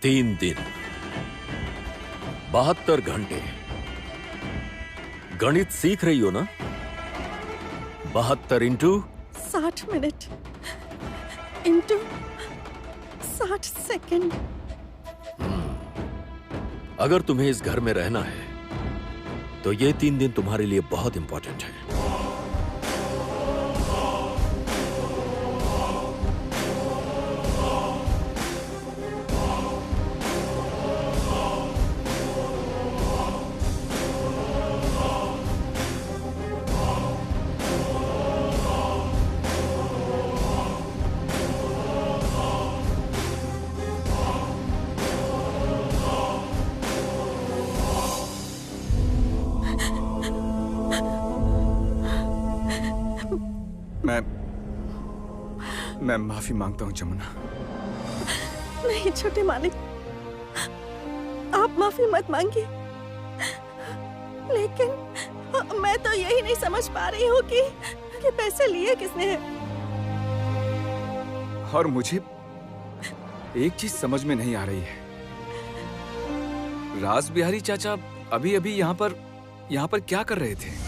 3 दिन 72 घंटे। गणित सीख रही हो ना? 72 इंटू 60 मिनट इंटू 60 सेकंड। अगर तुम्हें इस घर में रहना है तो ये 3 दिन तुम्हारे लिए बहुत इंपॉर्टेंट है। मैं माफी मांगता हूँ जमुना। नहीं छोटे मालिक, आप माफी मत मांगिए। लेकिन मैं तो यही नहीं समझ पा रही हूँ कि पैसे लिए किसने हैं। और मुझे एक चीज समझ में नहीं आ रही है। राज बिहारी चाचा अभी अभी यहाँ पर क्या कर रहे थे?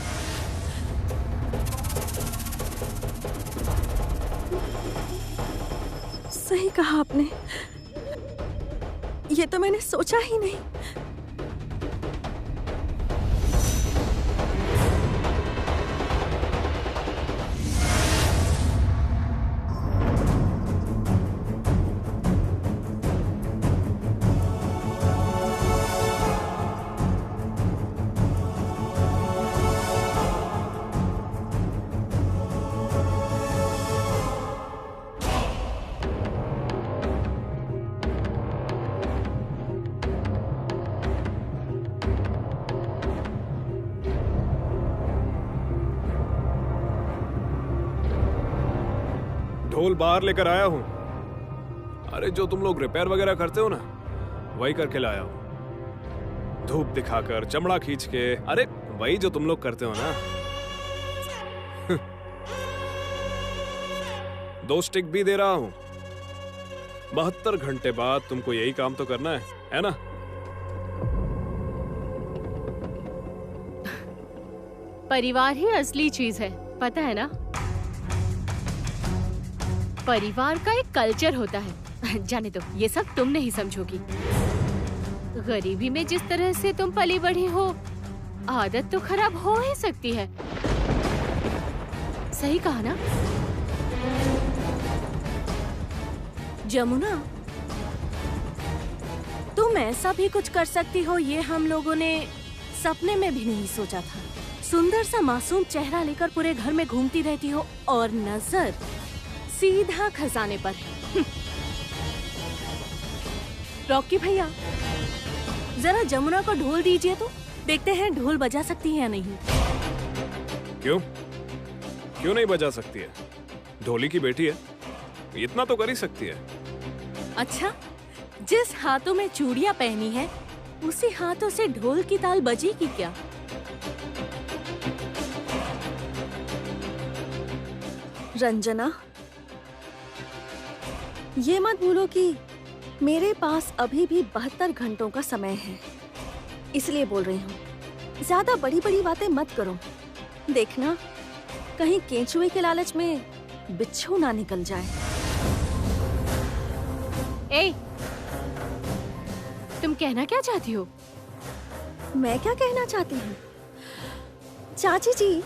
सही कहा आपने, ये तो मैंने सोचा ही नहीं। ढोल बाहर लेकर आया हूँ। अरे जो तुम लोग रिपेयर वगैरह करते हो ना, वही करके लाया हूँ। धूप दिखाकर, चमड़ा खींच के, अरे वही जो तुम लोग करते हो ना। 2 स्टिक भी दे रहा हूँ। 72 घंटे बाद तुमको यही काम तो करना है ना? परिवार ही असली चीज है, पता है ना? परिवार का एक कल्चर होता है। जाने दो, ये सब तुम नहीं समझोगी। गरीबी में जिस तरह से तुम पली बढ़ी हो, आदत तो खराब हो ही सकती है। सही कहा ना? जमुना, तुम ऐसा भी कुछ कर सकती हो, ये हम लोगों ने सपने में भी नहीं सोचा था। सुंदर सा मासूम चेहरा लेकर पूरे घर में घूमती रहती हो और नजर सीधा खजाने पर है। रॉकी भैया, जरा जमुना को ढोल दीजिए तो देखते हैं ढोल बजा सकती है या नहीं। क्यों नहीं बजा सकती है? ढोली की बेटी है, इतना तो कर ही सकती है। अच्छा, जिस हाथों में चूड़ियां पहनी है उसी हाथों से ढोल की ताल बजेगी क्या? रंजना, ये मत भूलो कि मेरे पास अभी भी 72 घंटों का समय है, इसलिए बोल रही हूँ। ज्यादा बड़ी बड़ी बातें मत करो। देखना कहीं केंचुए के लालच में बिच्छू ना निकल जाए। ए, तुम कहना क्या चाहती हो? मैं क्या कहना चाहती हूँ? चाची जी,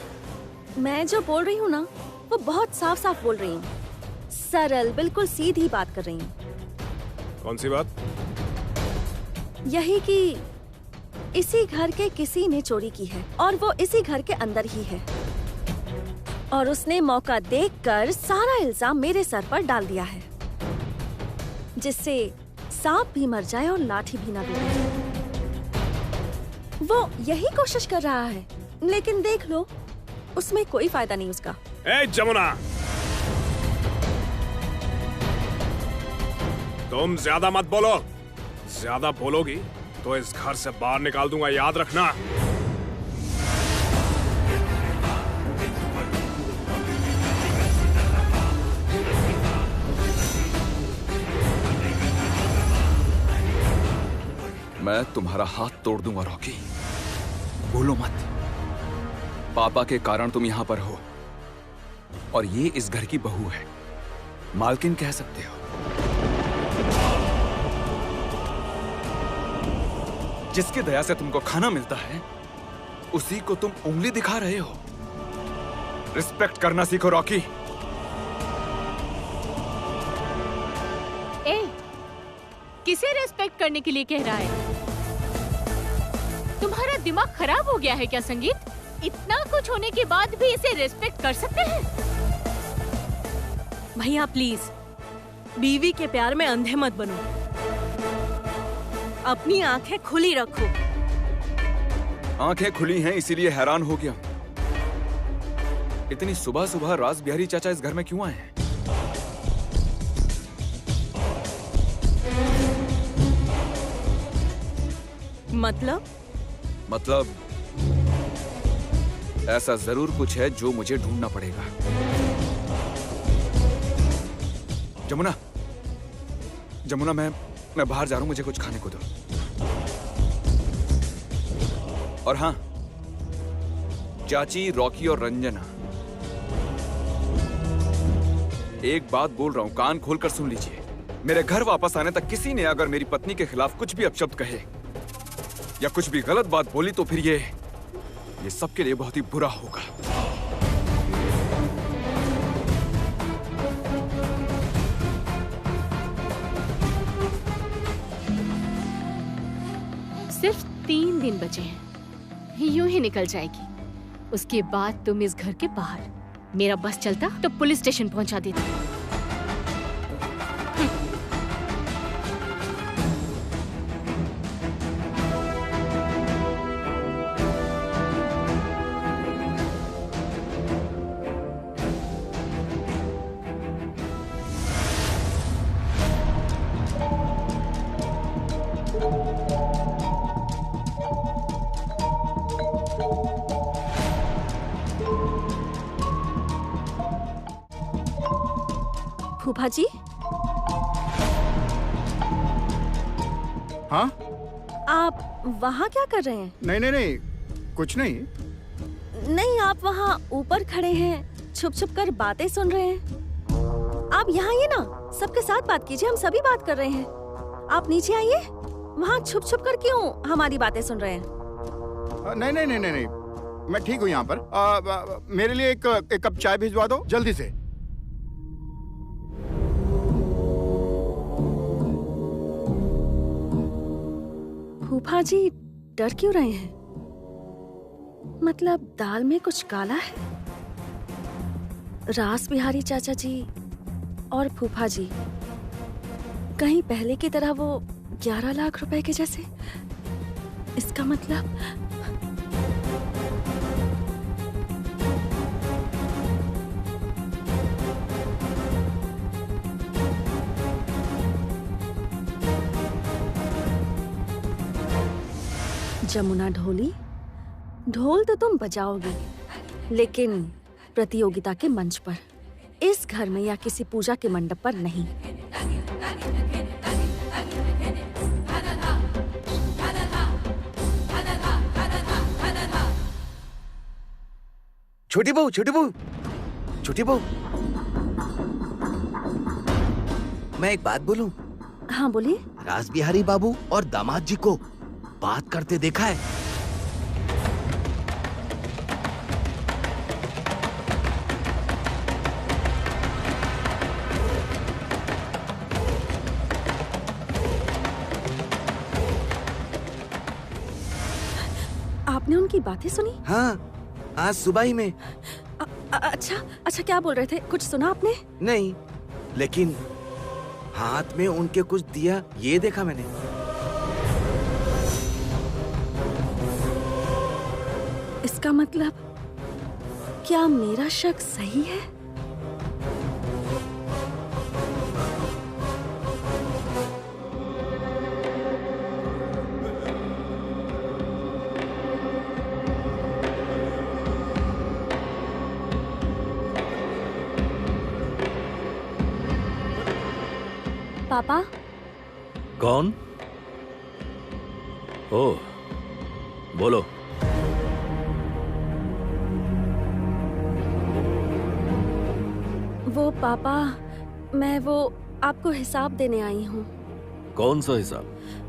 मैं जो बोल रही हूँ ना, वो बहुत साफ साफ बोल रही हूँ। सरल, बिल्कुल सीधी बात कर रही हूँ। कौन सी बात? यही कि इसी घर के किसी ने चोरी की है और वो इसी घर के अंदर ही है, और उसने मौका देखकर सारा इल्जाम मेरे सर पर डाल दिया है, जिससे सांप भी मर जाए और लाठी भी ना डूबे। वो यही कोशिश कर रहा है, लेकिन देख लो, उसमें कोई फायदा नहीं उसका। ए जमुना, तुम ज्यादा मत बोलो। ज्यादा बोलोगी तो इस घर से बाहर निकाल दूंगा, याद रखना। मैं तुम्हारा हाथ तोड़ दूंगा रॉकी, भूलो मत। पापा के कारण तुम यहां पर हो और ये इस घर की बहू है, मालकिन कह सकते हो। जिसकी दया से तुमको खाना मिलता है उसी को तुम उंगली दिखा रहे हो। रिस्पेक्ट करना सीखो रॉकी। ए, किसे रेस्पेक्ट करने के लिए कह रहा है? तुम्हारा दिमाग खराब हो गया है क्या संगीत? इतना कुछ होने के बाद भी इसे रेस्पेक्ट कर सकते हैं? भैया प्लीज, बीवी के प्यार में अंधे मत बनो। अपनी आंखें खुली रखो। आंखें खुली हैं इसीलिए हैरान हो गया। इतनी सुबह सुबह राज बिहारी चाचा इस घर में क्यों आए हैं? मतलब ऐसा जरूर कुछ है जो मुझे ढूंढना पड़ेगा। जमुना, जमुना, मैं बाहर जा रहा हूं, मुझे कुछ खाने को दो। और हाँ, चाची, रॉकी और रंजना, एक बात बोल रहा हूं, कान खोलकर सुन लीजिए। मेरे घर वापस आने तक किसी ने अगर मेरी पत्नी के खिलाफ कुछ भी अपशब्द कहे या कुछ भी गलत बात बोली तो फिर ये सबके लिए बहुत ही बुरा होगा। सिर्फ 3 दिन बचे हैं, यूं ही निकल जाएगी। उसके बाद तुम इस घर के बाहर। मेरा बस चलता तो पुलिस स्टेशन पहुंचा देता। फूफा जी, हाँ? आप वहाँ क्या कर रहे हैं? नहीं, कुछ नहीं। नहीं, आप वहाँ ऊपर खड़े हैं, छुप छुप कर बातें सुन रहे हैं। आप यहाँ आइए ना, सबके साथ बात कीजिए, हम सभी बात कर रहे हैं। आप नीचे आइए, वहाँ छुप छुप कर क्यों हमारी बातें सुन रहे हैं? नहीं, मैं ठीक हूँ यहाँ पर। मेरे लिए एक कप चाय भिजवा दो जल्दी से। फूफा जी डर क्यों रहे हैं? मतलब दाल में कुछ काला है? रास बिहारी चाचा जी और फूफा जी कहीं पहले की तरह वो 11 लाख रुपए के जैसे? इसका मतलब जमुना ढोली, ढोल तो तुम बजाओगी, लेकिन प्रतियोगिता के मंच पर, इस घर में या किसी पूजा के मंडप पर नहीं। छोटी बहू, मैं एक बात बोलूं? हाँ बोलिए। रास बिहारी बाबू और दामाद जी को बात करते देखा है? आपने उनकी बातें सुनी? हाँ, आज सुबह ही में। अच्छा, क्या बोल रहे थे? कुछ सुना आपने? नहीं, लेकिन हाथ में उनके कुछ दिया, ये देखा मैंने। इसका मतलब क्या मेरा शक सही है? पापा? कौन? ओह, बोलो। वो पापा, मैं वो आपको हिसाब देने आई हूँ। कौन सा हिसाब?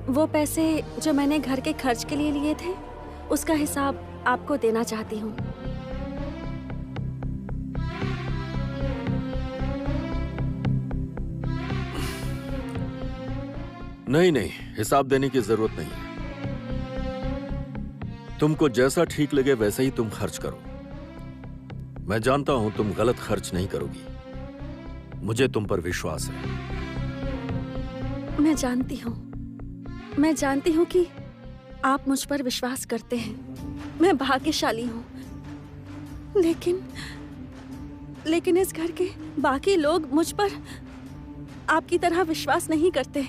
वो पैसे जो मैंने घर के खर्च के लिए लिए थे, उसका हिसाब आपको देना चाहती हूँ। नहीं नहीं, हिसाब देने की जरूरत नहीं है। तुमको जैसा ठीक लगे वैसे ही तुम खर्च करो। मैं जानता हूं तुम गलत खर्च नहीं करोगी। मुझे तुम पर विश्वास है। मैं जानती हूँ कि आप मुझ पर विश्वास करते हैं। मैं भाग्यशाली हूँ। लेकिन इस घर के बाकी लोग मुझ पर आपकी तरह विश्वास नहीं करते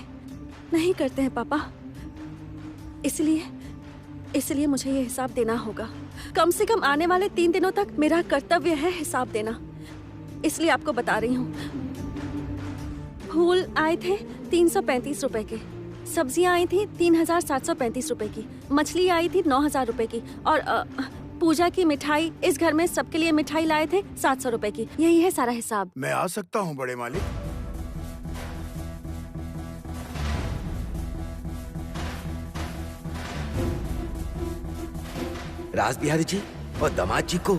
हैं पापा। इसलिए मुझे ये हिसाब देना होगा। कम से कम आने वाले 3 दिनों तक मेरा कर्तव्य है हिसाब देना। इसलिए आपको बता रही हूँ। फूल आए थे 335 रुपए के, सब्जियां आई थी 3735 रुपए की, मछली आई थी 9000 रुपए की, और पूजा की मिठाई, इस घर में सबके लिए मिठाई लाए थे 700 रुपए की। यही है सारा हिसाब। मैं आ सकता हूँ बड़े मालिक? राज बिहारी जी और दामाद जी को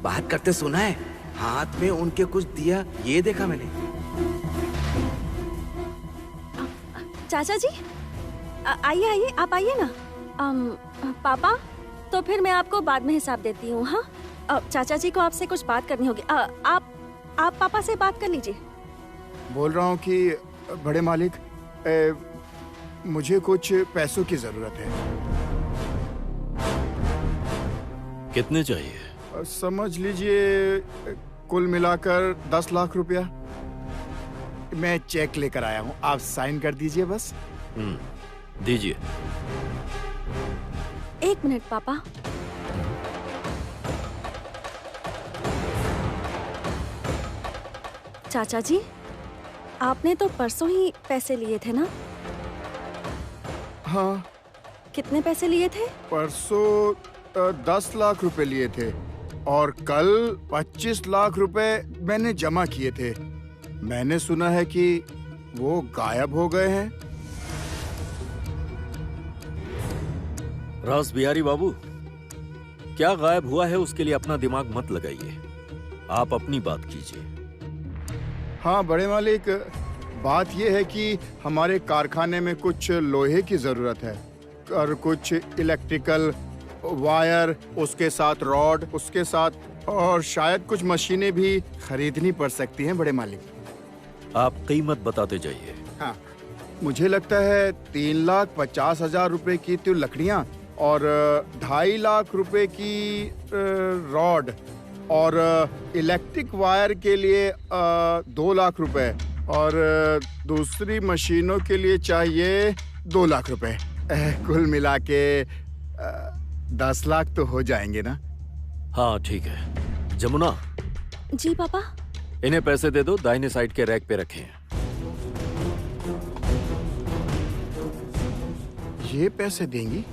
बात करते सुना है। हाथ में उनके कुछ दिया, ये देखा मैंने। चाचा जी, आइए आप आइए ना। पापा, तो फिर मैं आपको बाद में हिसाब देती हूँ। हाँ, चाचा जी को आपसे कुछ बात करनी होगी। आप पापा से बात कर लीजिए। बोल रहा हूँ कि बड़े मालिक, मुझे कुछ पैसों की जरूरत है। कितने चाहिए? समझ लीजिए कुल मिलाकर 10 लाख रुपया। मैं चेक लेकर आया हूँ, आप साइन कर दीजिए बस। दीजिए। 1 मिनट पापा। चाचा जी, आपने तो परसों ही पैसे लिए थे ना? हाँ। कितने पैसे लिए थे? परसों 10 लाख रुपए लिए थे और कल 25 लाख रुपए मैंने जमा किए थे। मैंने सुना है कि वो गायब हो गए हैं। रास बिहारी बाबू, क्या गायब हुआ है उसके लिए अपना दिमाग मत लगाइए। आप अपनी बात कीजिए। हाँ बड़े मालिक, बात ये है कि हमारे कारखाने में कुछ लोहे की जरूरत है और कुछ इलेक्ट्रिकल वायर, उसके साथ रॉड, उसके साथ और शायद कुछ मशीनें भी खरीदनी पड़ सकती हैं बड़े मालिक। आप कीमत बताते जाइए। हाँ, मुझे लगता है 3,50,000 रुपए की तो लकड़ियाँ और 2.5 लाख रुपए की रॉड और इलेक्ट्रिक वायर के लिए 2 लाख रुपए और दूसरी मशीनों के लिए चाहिए 2 लाख रुपए। कुल मिला के 10 लाख तो हो जाएंगे ना? हाँ ठीक है। जमुना। जी पापा। इन्हें पैसे दे दो, दाहिने साइड के रैक पे रखे हैं। ये पैसे देंगी?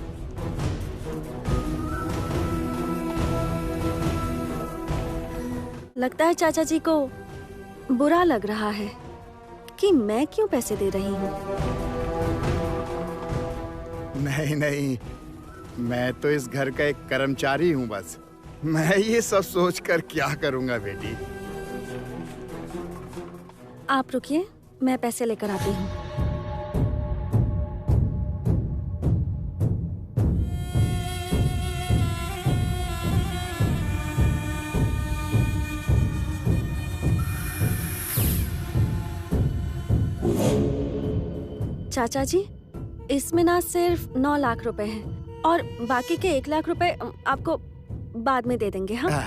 लगता है चाचा जी को बुरा लग रहा है कि मैं क्यों पैसे दे रही हूँ। नहीं, मैं तो इस घर का एक कर्मचारी हूँ बस। मैं ये सब सोचकर क्या करूँगा बेटी। आप रुकिए, मैं पैसे लेकर आती हूँ। चाचा जी, इसमें ना सिर्फ 9 लाख रुपए हैं और बाकी के 1 लाख रुपए आपको बाद में दे देंगे। हाँ?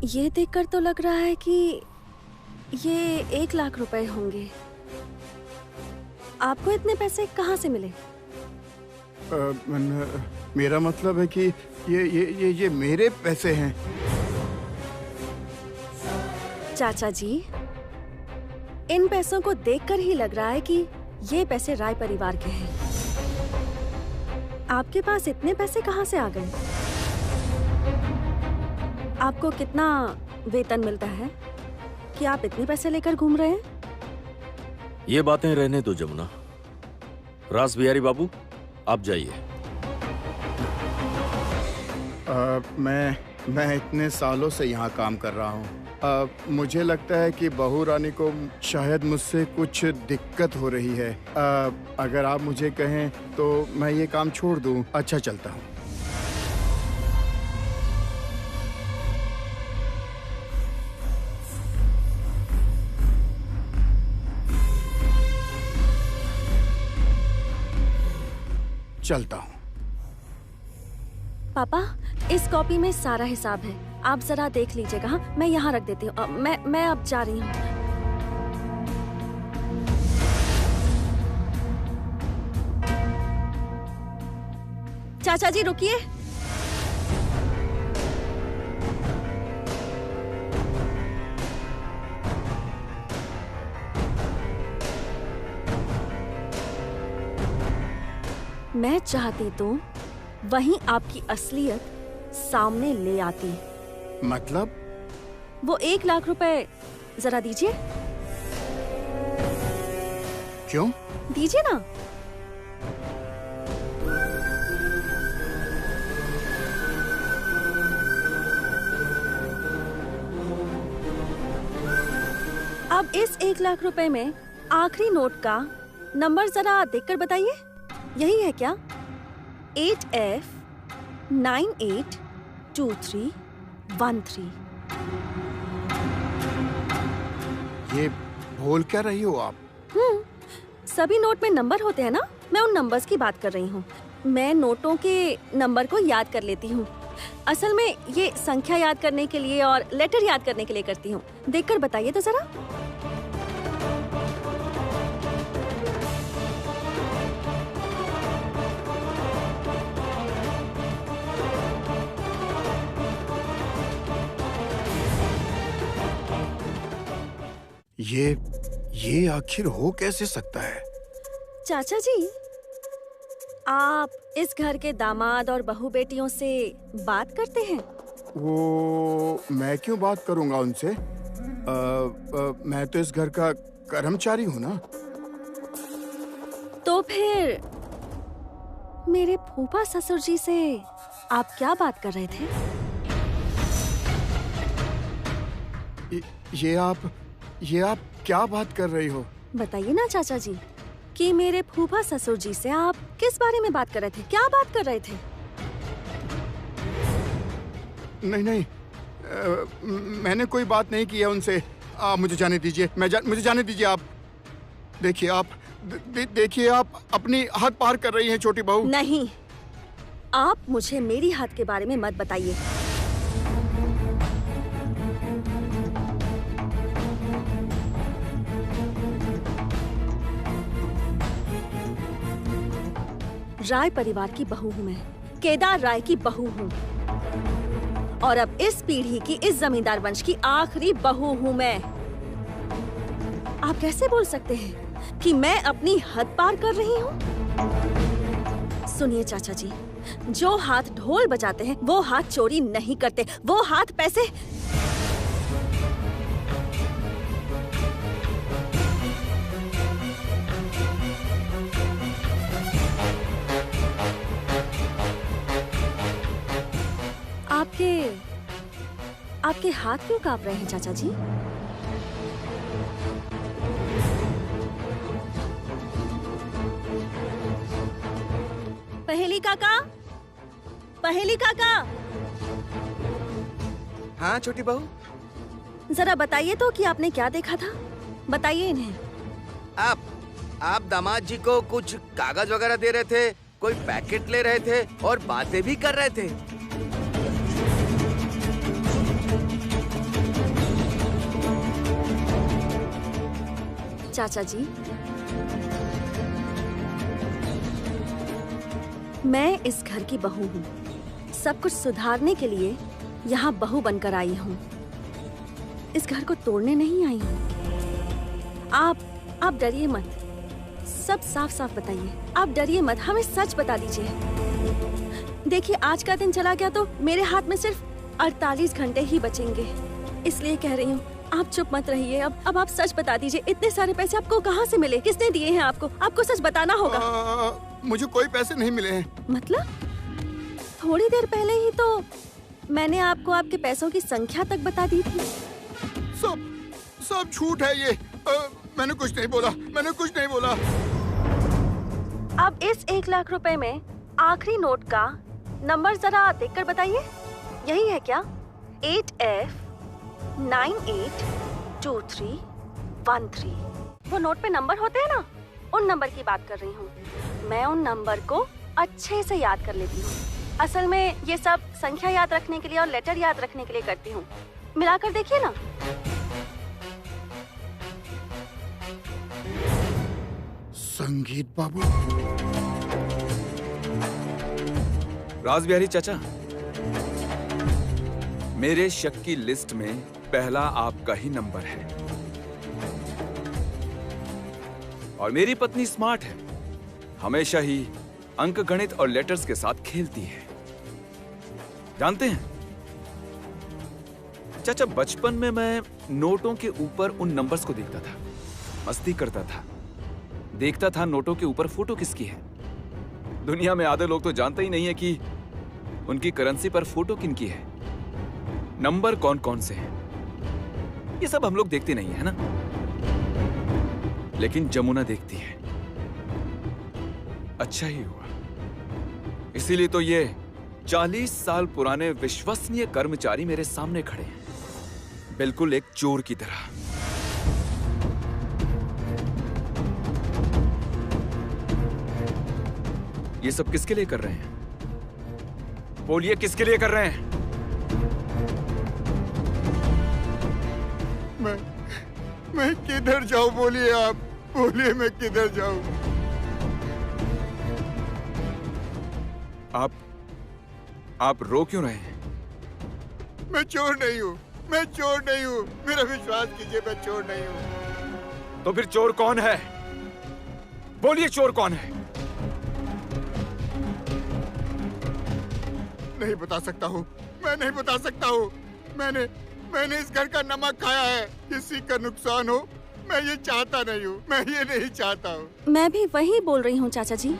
ये देखकर तो लग रहा है कि ये 1 लाख रुपए होंगे। आपको इतने पैसे कहाँ से मिले? मेरा मतलब है कि ये मेरे पैसे हैं। चाचा जी, इन पैसों को देखकर ही लग रहा है कि ये पैसे राय परिवार के हैं। आपके पास इतने पैसे कहाँ से आ गए? आपको कितना वेतन मिलता है कि आप इतने पैसे लेकर घूम रहे हैं? ये बातें रहने दो जमुना। रास बिहारी बाबू, आप जाइए। मैं इतने सालों से यहाँ काम कर रहा हूँ। मुझे लगता है कि बहू रानी को शायद मुझसे कुछ दिक्कत हो रही है। अगर आप मुझे कहें तो मैं ये काम छोड़ दूँ। अच्छा, चलता हूँ। चलता हूँ। पापा, इस कॉपी में सारा हिसाब है, आप जरा देख लीजिएगा। हाँ, मैं यहाँ रख देती हूँ। मैं अब जा रही हूँ। चाचा जी रुकिए। मैं चाहती तो वहीं आपकी असलियत सामने ले आती। मतलब? वो 1 लाख रुपए जरा दीजिए। क्यों? दीजिए ना। अब इस 1 लाख रुपए में आखिरी नोट का नंबर जरा देखकर बताइए। यही है क्या? 8F982313। ये बोल क्या रही हो आप? सभी नोट में नंबर होते हैं ना, मैं उन नंबर्स की बात कर रही हूँ। मैं नोटों के नंबर को याद कर लेती हूँ। असल में ये संख्या याद करने के लिए और लेटर याद करने के लिए करती हूँ। देखकर बताइए तो जरा। ये आखिर हो कैसे सकता है? चाचा जी, आप इस घर के दामाद और बहू बेटियों से बात करते हैं? वो मैं क्यों बात करूंगा उनसे? मैं तो इस घर का कर्मचारी हूँ ना। तो फिर मेरे फूफा ससुर जी से आप क्या बात कर रहे थे? ये आप क्या बात कर रही हो? बताइए ना चाचा जी कि मेरे फूफा ससुर जी से आप किस बारे में बात कर रहे थे? क्या बात कर रहे थे? नहीं, मैंने कोई बात नहीं की है उनसे। आप मुझे जाने दीजिए। मुझे जाने दीजिए। आप देखिए आप अपनी हद पार कर रही हैं छोटी बहू। नहीं, आप मुझे मेरी हद के बारे में मत बताइए। राय परिवार की बहू हूँ मैं, केदार राय की बहू हूँ, और अब इस पीढ़ी की, इस जमींदार वंश की आखिरी बहू हूँ मैं। आप कैसे बोल सकते हैं कि मैं अपनी हद पार कर रही हूँ? सुनिए चाचा जी, जो हाथ ढोल बजाते हैं वो हाथ चोरी नहीं करते, वो हाथ पैसे। आपके हाथ क्यों कांप रहे हैं चाचा जी? पहेली काका, पहेली काका। हाँ छोटी बहू, जरा बताइए तो कि आपने क्या देखा था। बताइए इन्हें। आप दामाद जी को कुछ कागज वगैरह दे रहे थे, कोई पैकेट ले रहे थे और बातें भी कर रहे थे। चाचा जी, मैं इस घर की बहू हूँ। सब कुछ सुधारने के लिए यहाँ बहू बनकर आई हूँ। इस घर को तोड़ने नहीं आई हूँ। आप डरिए मत। सब साफ साफ बताइए। आप डरिए मत, हमें सच बता दीजिए। देखिए, आज का दिन चला गया तो मेरे हाथ में सिर्फ 48 घंटे ही बचेंगे। इसलिए कह रही हूँ, आप चुप मत रहिए। अब आप सच बता दीजिए, इतने सारे पैसे आपको कहाँ से मिले? किसने दिए हैं आपको? आपको सच बताना होगा। मुझे कोई पैसे नहीं मिले हैं। मतलब? थोड़ी देर पहले ही तो मैंने आपको आपके पैसों की संख्या तक बता दी थी। सब झूठ है ये। मैंने कुछ नहीं बोला, मैंने कुछ नहीं बोला। अब इस 1 लाख रुपए में आखिरी नोट का नंबर जरा देखकर बताइए। यही है क्या? 8F982313। वो नोट पे नंबर होते हैं ना, उन नंबर की बात कर रही हूँ। मैं उन नंबर को अच्छे से याद कर लेती हूँ। असल में ये सब संख्या याद रखने के लिए और लेटर याद रखने के लिए करती हूँ। मिलाकर देखिए ना। संगीत बाबू। रासबिहारी चाचा, मेरे शक की लिस्ट में पहला आपका ही नंबर है। और मेरी पत्नी स्मार्ट है, हमेशा ही अंक गणित और लेटर्स के साथ खेलती है। जानते हैं चाचा, बचपन में मैं नोटों के ऊपर उन नंबर्स को देखता था, मस्ती करता था। देखता था नोटों के ऊपर फोटो किसकी है। दुनिया में आधे लोग तो जानते ही नहीं है कि उनकी करेंसी पर फोटो किनकी है, नंबर कौन कौन से हैं। ये सब हम लोग देखते नहीं है ना, लेकिन जमुना देखती है। अच्छा ही हुआ, इसीलिए तो ये 40 साल पुराने विश्वसनीय कर्मचारी मेरे सामने खड़े हैं, बिल्कुल एक चोर की तरह। ये सब किसके लिए कर रहे हैं? बोलिए, किसके लिए कर रहे हैं? मैं किधर जाऊं? बोलिए आप, बोलिए मैं किधर जाऊं? आप रो क्यों रहे हैं? मैं चोर नहीं हूँ, मैं चोर नहीं हूँ। मेरा विश्वास कीजिए, मैं चोर नहीं हूँ। तो फिर चोर कौन है? बोलिए, चोर कौन है? नहीं बता सकता हूँ, मैं नहीं बता सकता हूँ। मैंने इस घर का नमक खाया है। किसी का नुकसान हो, मैं ये चाहता नहीं हूँ, मैं ये नहीं चाहता हूँ। मैं भी वही बोल रही हूँ चाचा जी।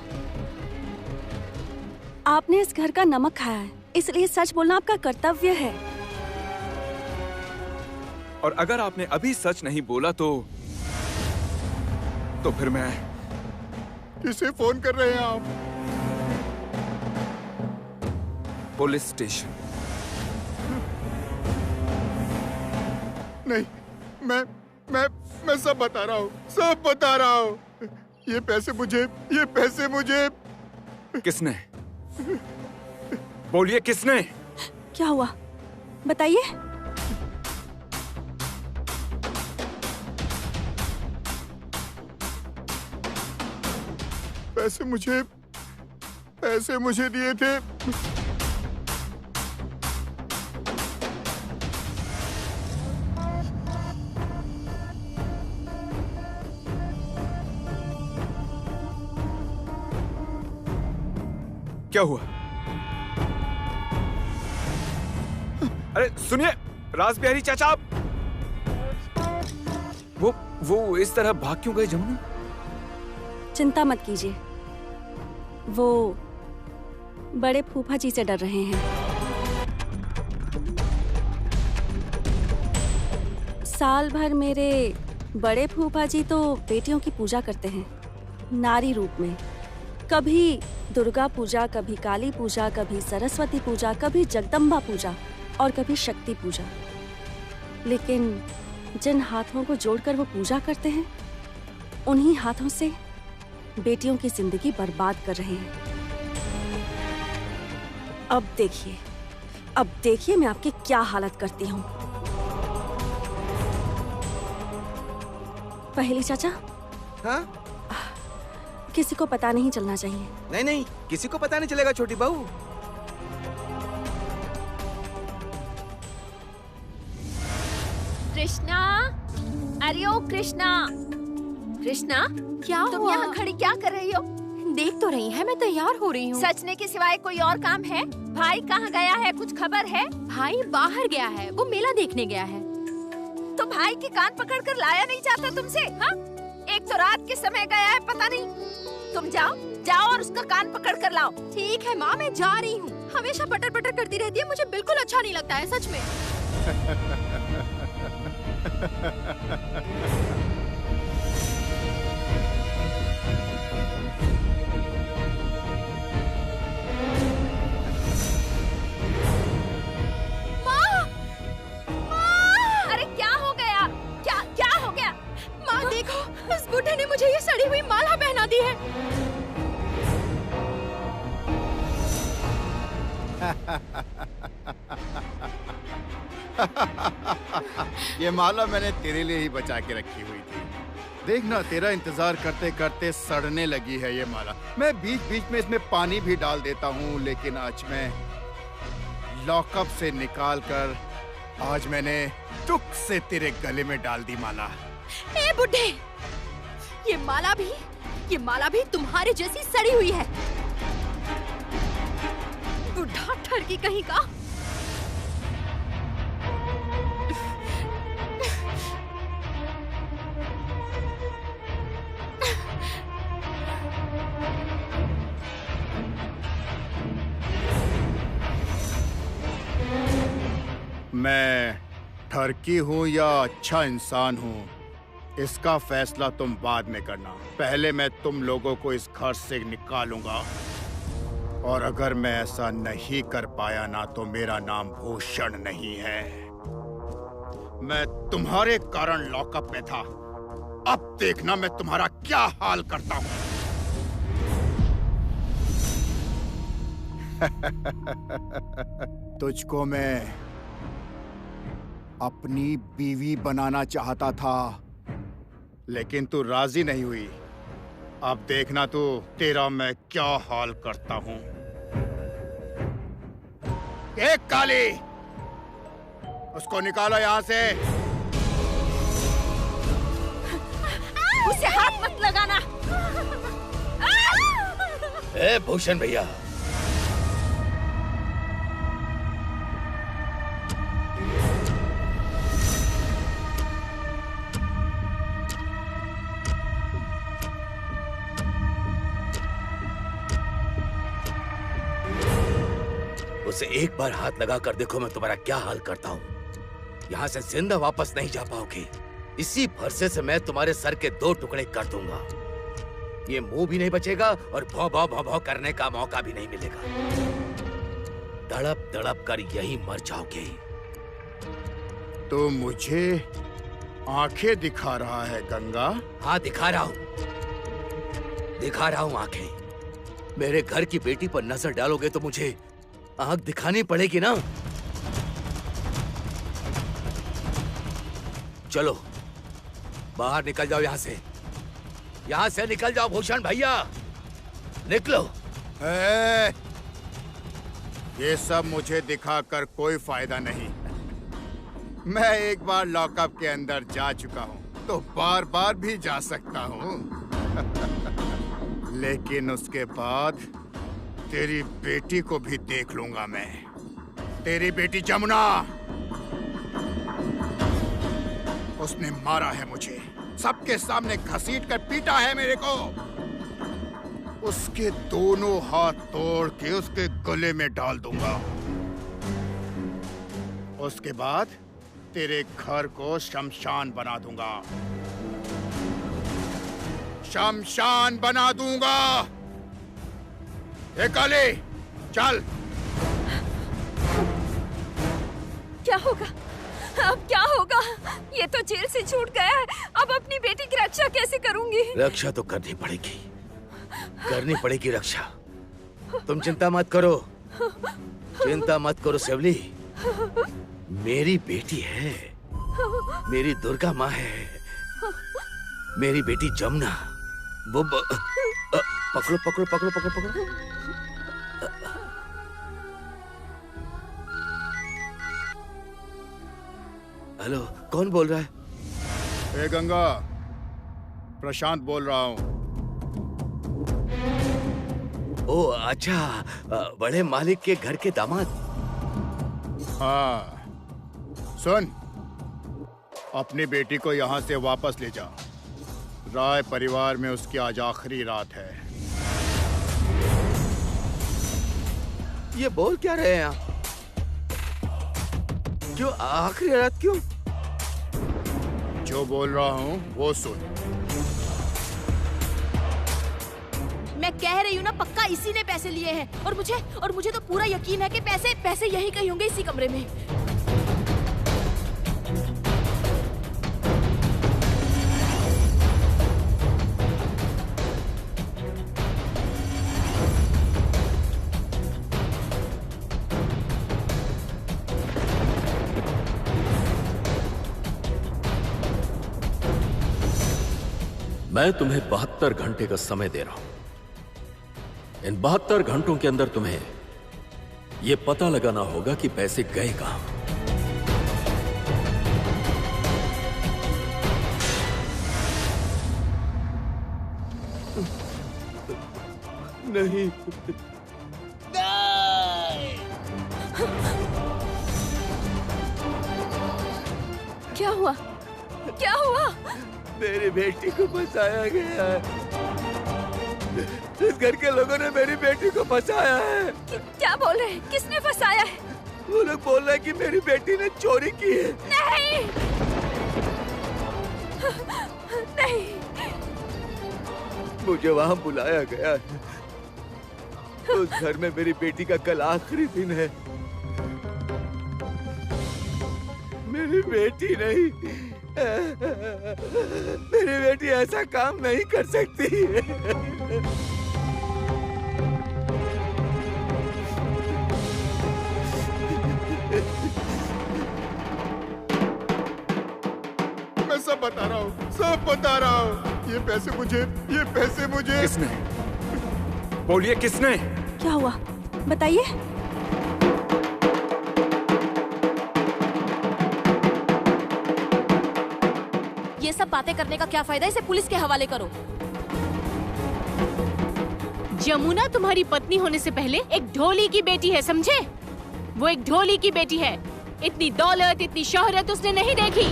आपने इस घर का नमक खाया है, इसलिए सच बोलना आपका कर्तव्य है। और अगर आपने अभी सच नहीं बोला तो फिर मैं... किसे फोन कर रहे हैं आप? Police station. नहीं, मैं सब बता रहा हूँ, सब बता रहा हूँ। ये पैसे मुझे किसने? बोलिए, किसने? क्या हुआ बताइए। पैसे मुझे दिए थे। क्या हुआ? अरे सुनिए रासबिहारी चाचा, आप वो इस तरह भाग क्यों गए जमुना? चिंता मत कीजिए, वो बड़े फूफा जी से डर रहे हैं। साल भर मेरे बड़े फूफा जी तो बेटियों की पूजा करते हैं नारी रूप में। कभी दुर्गा पूजा, कभी काली पूजा, कभी सरस्वती पूजा, कभी जगदम्बा पूजा और कभी शक्ति पूजा। लेकिन जिन हाथों को जोड़कर वो पूजा करते हैं, उन्हीं हाथों से बेटियों की जिंदगी बर्बाद कर रहे हैं। अब देखिए मैं आपकी क्या हालत करती हूँ। पहेली चाचा, हाँ? किसी को पता नहीं चलना चाहिए। नहीं नहीं, किसी को पता नहीं चलेगा छोटी बहू। कृष्णा, अरे ओ कृष्णा, कृष्णा क्या तुम हुआ? यहाँ खड़ी क्या कर रही हो? देख तो रही है, मैं तैयार हो रही हूँ। सचने के सिवाय कोई और काम है? भाई कहाँ गया है, कुछ खबर है? भाई बाहर गया है, वो मेला देखने गया है। तो भाई के कान पकड़ कर लाया नहीं जाता तुमसे? हाँ, एक तो रात के समय गया है, पता नहीं। तुम जाओ जाओ और उसका कान पकड़ कर लाओ। ठीक है माँ, मैं जा रही हूँ। हमेशा पटर पटर करती रहती है, मुझे बिल्कुल अच्छा नहीं लगता है, सच में। अरे क्या हो गया? क्या क्या हो गया? माँ देखो, इस बूढ़े ने मुझे ये सड़ी हुई माला पहना दी है। ये माला मैंने तेरे लिए ही बचा के रखी हुई थी। देखना, तेरा इंतजार करते करते सड़ने लगी है ये माला। मैं बीच बीच में इसमें पानी भी डाल देता हूँ, लेकिन आज मैं लॉकअप से निकाल कर आज मैंने टुक से तेरे गले में डाल दी माला। ए बुड्ढे, ये माला भी तुम्हारे जैसी सड़ी हुई है। बुढ़ा ठरकी कहीं का। मैं ठरकी हूँ या अच्छा इंसान हूँ, इसका फैसला तुम बाद में करना। पहले मैं तुम लोगों को इस घर से निकालूंगा, और अगर मैं ऐसा नहीं कर पाया ना, तो मेरा नाम भूषण नहीं है। मैं तुम्हारे कारण लॉकअप में था, अब देखना मैं तुम्हारा क्या हाल करता हूँ। तुझको मैं अपनी बीवी बनाना चाहता था, लेकिन तू राजी नहीं हुई। अब देखना तू, तेरा मैं क्या हाल करता हूँ। एक काली, उसको निकालो यहाँ से। उसे हाथ मत लगाना। ए भूषण भैया, उसे एक बार हाथ लगा कर देखो, मैं तुम्हारा क्या हाल करता हूँ। यहाँ से जिंदा वापस नहीं जा पाओगे। इसी फरसे से मैं तुम्हारे सर के 2 टुकड़े कर दूंगा। ये मुंह भी नहीं बचेगा और भौ भौ भौ भौ करने का मौका भी नहीं मिलेगा। तड़प तड़प कर यही मर जाओगे। तो मुझे आंखें दिखा रहा है गंगा? हाँ, दिखा रहा हूँ आंखें। मेरे घर की बेटी पर नजर डालोगे तो मुझे आंख दिखानी पड़ेगी ना। चलो बाहर निकल जाओ, यहाँ से निकल जाओ भूषण भैया, निकलो। ये सब मुझे दिखाकर कोई फायदा नहीं। मैं एक बार लॉकअप के अंदर जा चुका हूँ, तो बार बार भी जा सकता हूँ। लेकिन उसके बाद तेरी बेटी को भी देख लूंगा मैं। तेरी बेटी जमुना, उसने मारा है मुझे, सबके सामने घसीट कर पीटा है मेरे को। उसके दोनों हाथ तोड़ के उसके गले में डाल दूंगा। उसके बाद तेरे घर को शमशान बना दूंगा। शमशान बना दूंगा। ए काली, चल। क्या होगा अब? क्या होगा? ये तो जेल से छूट गया है, अब अपनी बेटी की रक्षा कैसे करूंगी? रक्षा तो करनी पड़ेगी रक्षा। तुम चिंता मत करो सेवली। मेरी बेटी है, मेरी दुर्गा माँ है, मेरी बेटी जमुना, वो पकड़ो पकड़ो पकड़ो पकड़ो पकड़ो। हेलो, कौन बोल रहा है? ए गंगा, प्रशांत बोल रहा हूँ। ओ अच्छा, बड़े मालिक के घर के दामाद। हाँ, सुन, अपनी बेटी को यहाँ से वापस ले जा। राय परिवार में उसकी आज आखिरी रात है। ये बोल क्या रहे हैं आप? क्यों आखिरी रात क्यों? जो बोल रहा हूँ वो सुन। मैं कह रही हूँ ना, पक्का इसी ने पैसे लिए हैं और मुझे तो पूरा यकीन है कि पैसे यहीं कहीं होंगे, इसी कमरे में। मैं तुम्हें 72 घंटे का समय दे रहा हूं। इन 72 घंटों के अंदर तुम्हें यह पता लगाना होगा कि पैसे गए कहां। नहीं, क्या हुआ? क्या हुआ? मेरी बेटी को फंसाया गया है। इस घर के लोगों ने मेरी बेटी को फंसाया है। क्या बोल रहे हैं? किसने फंसाया है? वो लोग बोल रहे हैं कि मेरी बेटी ने चोरी की है। नहीं, नहीं। मुझे वहाँ बुलाया गया है। उस घर में मेरी बेटी का कल आखिरी दिन है। मेरी बेटी नहीं, मेरी बेटी ऐसा काम नहीं कर सकती। मैं सब बता रहा हूँ, सब बता रहा हूँ। ये पैसे मुझे किसने? बोलिए किसने? क्या हुआ बताइए। ये सब बातें करने का क्या फायदा? इसे पुलिस के हवाले करो। जमुना तुम्हारी पत्नी होने से पहले एक ढोली की बेटी है, समझे? वो एक ढोली की बेटी है। इतनी दौलत, इतनी शोहरत उसने नहीं देखी।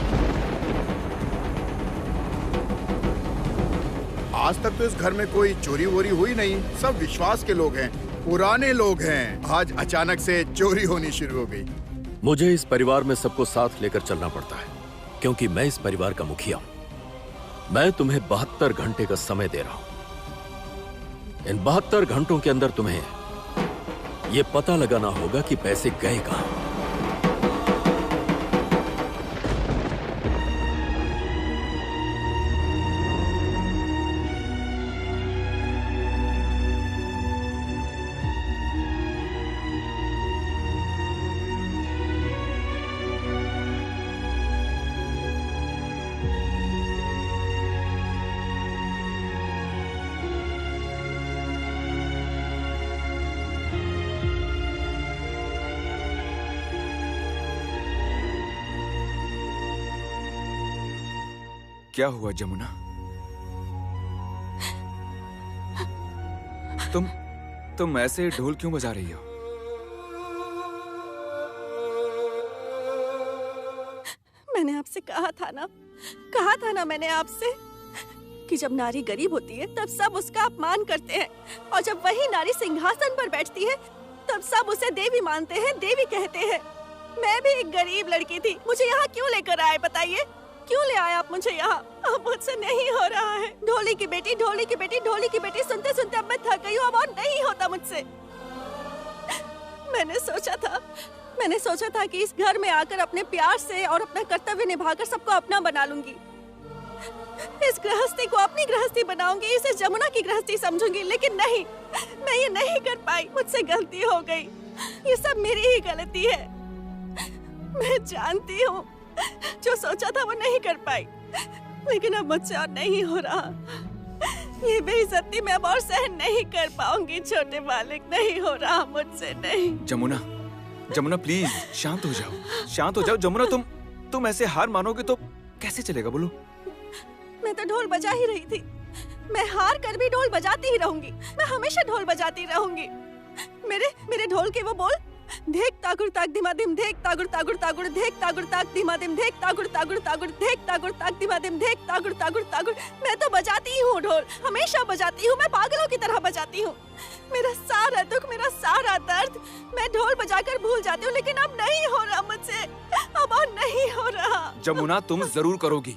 आज तक तो इस घर में कोई चोरी वोरी हुई नहीं। सब विश्वास के लोग हैं, पुराने लोग हैं। आज अचानक से चोरी होनी शुरू हो गई। मुझे इस परिवार में सबको साथ लेकर चलना पड़ता है, क्योंकि मैं इस परिवार का मुखिया हूं। मैं तुम्हें 72 घंटे का समय दे रहा हूं। इन 72 घंटों के अंदर तुम्हें यह पता लगाना होगा कि पैसे गए कहां। क्या हुआ जमुना? तुम ऐसे ढोल क्यों बजा रही हो? मैंने आपसे कहा था ना मैंने आपसे कि जब नारी गरीब होती है तब सब उसका अपमान करते हैं, और जब वही नारी सिंहासन पर बैठती है तब सब उसे देवी मानते हैं, देवी कहते हैं। मैं भी एक गरीब लड़की थी। मुझे यहाँ क्यों लेकर आए बताइए? क्यों ले आए आप मुझे यहाँ? अब मुझसे नहीं हो रहा है। ढोली की बेटी, ढोली की बेटी, ढोली की बेटी सुनते सुनते अब मैं थक गई हूँ। अब और नहीं होता मुझसे। मैंने सोचा था कि इस घर में आकर अपने प्यार से और अपना कर्तव्य निभाकर सबको अपना बना लूंगी। इस गृहस्थी को अपनी गृहस्थी बनाऊंगी, इसे जमुना की गृहस्थी समझूंगी। लेकिन नहीं, मैं ये नहीं कर पाई। मुझसे गलती हो गई। ये सब मेरी ही गलती है। मैं जानती हूँ, जो सोचा था वो नहीं कर पाई। लेकिन अब मुझसे और नहीं हो रहा। ये बेइज्जती मैं अब और सहन नहीं कर पाऊंगी छोटे मालिक, नहीं हो रहा मुझसे, नहीं। जमुना, जमुना प्लीज शांत हो जाओ, शांत हो जाओ। जमुना तुम ऐसे हार मानोगे तो कैसे चलेगा, बोलो। मैं तो ढोल बजा ही रही थी, मैं हार कर भी ढोल बजाती ही रहूंगी, मैं हमेशा ढोल बजाती रहूंगी। मेरे ढोल के वो बोल, धेक तागुर ताक दिमादिम, धेक तागुर तागुर तागुर, धेक तागुर ताक दिमादिम, धेक तागुर तागुर तागुर, धेक तागुर ताक दिमादिम, धेक तागुर तागुर तागुर। मैं तो बजाती ही हूँ ढोल, हमेशा बजाती हूँ, मैं पागलों की तरह बजाती हूँ। मेरा सारा दुख, मेरा सारा दर्द मैं ढोल बजाकर भूल जाती हूँ, लेकिन अब नहीं हो रहा मुझसे, अब और नहीं हो रहा। जमुना तुम जरूर करोगी,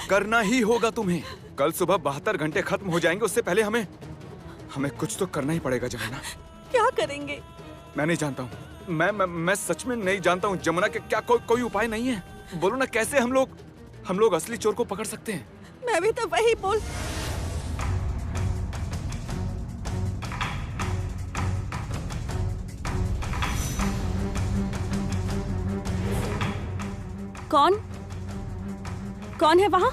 करना ही होगा तुम्हें। कल सुबह 72 घंटे खत्म हो जाएंगे, उससे पहले हमें कुछ तो करना ही पड़ेगा जमुना। क्या करेंगे? मैं नहीं जानता हूँ, मैं सच में नहीं जानता हूँ जमुना के क्या कोई उपाय नहीं है? बोलो ना, कैसे हम लोग असली चोर को पकड़ सकते हैं? मैं भी तो वही बोल। कौन है वहाँ?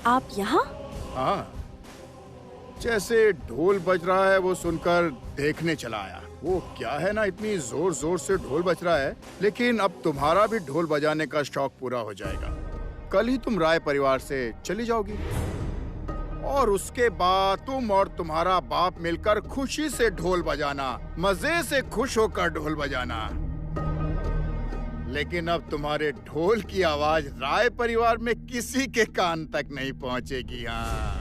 आप यहाँ? हाँ, जैसे ढोल बज रहा है वो सुनकर देखने चला आया। वो क्या है ना, इतनी जोर जोर से ढोल बज रहा है, लेकिन अब तुम्हारा भी ढोल बजाने का शौक पूरा हो जाएगा। कल ही तुम राय परिवार से चली जाओगी और उसके बाद तुम और तुम्हारा बाप मिलकर खुशी से ढोल बजाना, मजे से खुश होकर ढोल बजाना। लेकिन अब तुम्हारे ढोल की आवाज राय परिवार में किसी के कान तक नहीं पहुंचेगी। हाँ,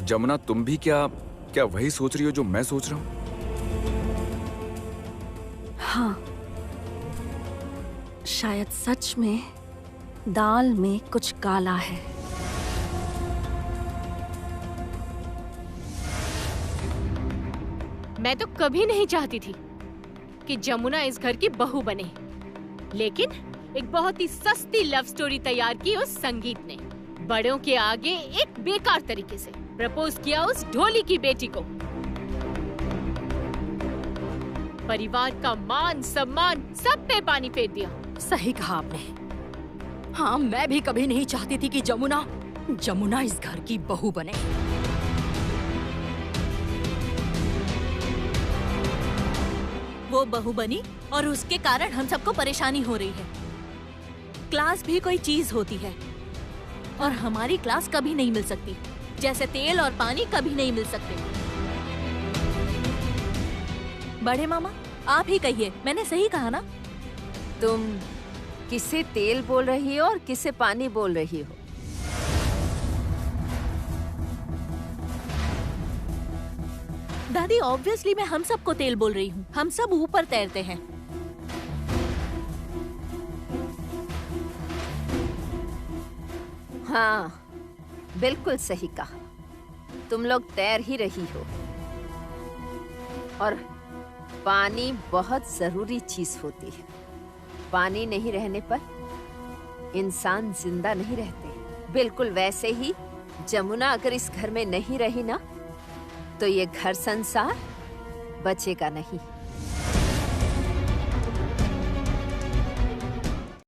जमुना तुम भी क्या वही सोच रही हो जो मैं सोच रहा हूँ? हाँ, शायद सच में दाल में कुछ काला है। मैं तो कभी नहीं चाहती थी कि जमुना इस घर की बहू बने, लेकिन एक बहुत ही सस्ती लव स्टोरी तैयार की उस संगीत ने। बड़ों के आगे एक बेकार तरीके से प्रपोज किया उस ढोली की बेटी को। परिवार का मान सम्मान सब पे पानी फेर दिया। सही कहा आपने। हाँ, मैं भी कभी नहीं चाहती थी कि जमुना इस घर की बहू बने। वो बहू बनी और उसके कारण हम सबको परेशानी हो रही है। क्लास भी कोई चीज होती है और हमारी क्लास कभी नहीं मिल सकती, जैसे तेल और पानी कभी नहीं मिल सकते। बड़े मामा, आप ही कहिए, मैंने सही कहा ना? तुम किसे तेल बोल रही हो और किसे पानी बोल रही हो? दादी, ऑब्वियसली मैं हम सबको तेल बोल रही हूँ। हम सब ऊपर तैरते हैं। हाँ, बिल्कुल सही कहा। तुम लोग तैर ही रही हो और पानी बहुत जरूरी चीज होती है। पानी नहीं रहने पर इंसान जिंदा नहीं रहते। बिल्कुल वैसे ही जमुना अगर इस घर में नहीं रही ना, तो ये घर संसार बचेगा नहीं।